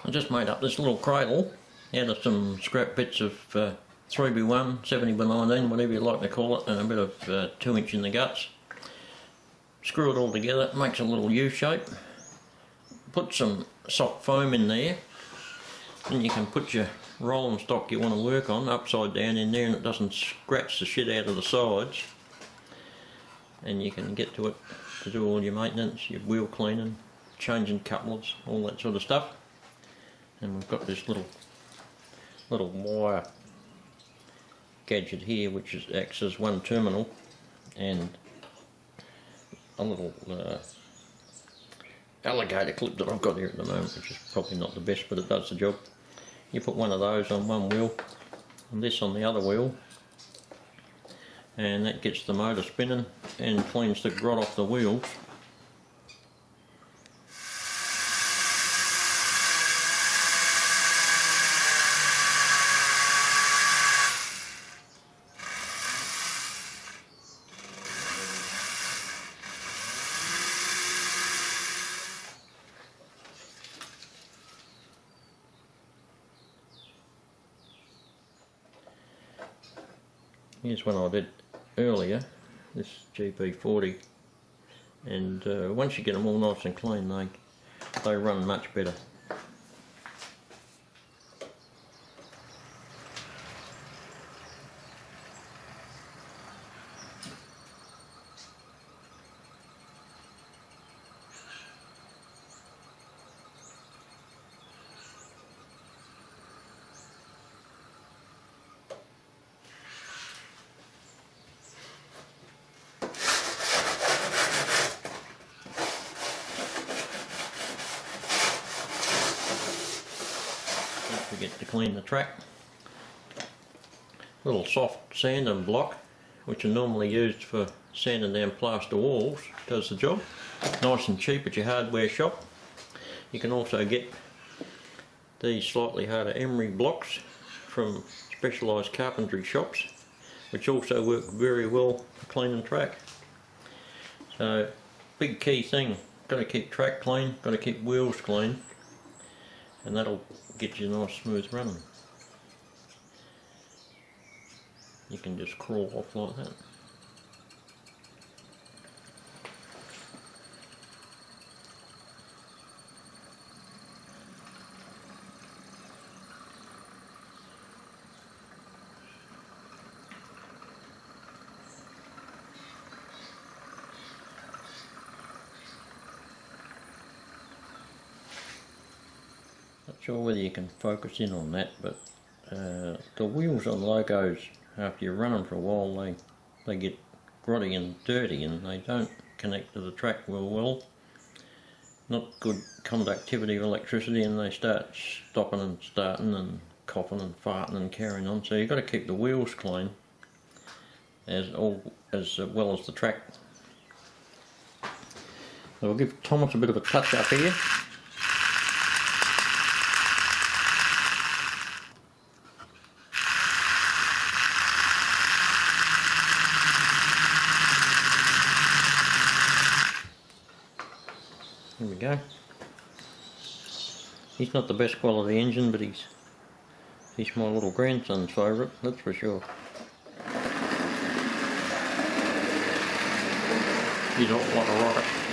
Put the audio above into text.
I just made up this little cradle out of some scrap bits of 3x1, 70x19, whatever you like to call it, and a bit of 2 inch in the guts. Screw it all together, makes a little U shape. Put some soft foam in there, and you can put your rolling stock you want to work on upside down in there, and it doesn't scratch the shit out of the sides. And you can get to it to do all your maintenance, your wheel cleaning, changing couplers, all that sort of stuff. And we've got this little wire gadget here, which acts as one terminal, and a little alligator clip that I've got here at the moment, which is probably not the best, but it does the job. You put one of those on one wheel and this on the other wheel, and that gets the motor spinning and cleans the grot off the wheels. Here's one I did earlier, this GP40, and once you get them all nice and clean, they run much better. Don't forget to clean the track. Little soft sanding block, which are normally used for sanding down plaster walls, does the job. Nice and cheap at your hardware shop. You can also get these slightly harder emery blocks from specialised carpentry shops, which also work very well for cleaning track. So, big key thing, got to keep track clean, got to keep wheels clean, and that'll get you nice smooth running. You can just crawl off like that. Not sure whether you can focus in on that, but the wheels on locos, after you run them for a while, they get grotty and dirty, and they don't connect to the track well. Not good conductivity of electricity, and they start stopping and starting and coughing and farting and carrying on. So you've got to keep the wheels clean as well as the track. So we'll give Thomas a bit of a touch up here. Here we go. He's not the best quality engine, but he's my little grandson's favourite, that's for sure. He's off like a rocket.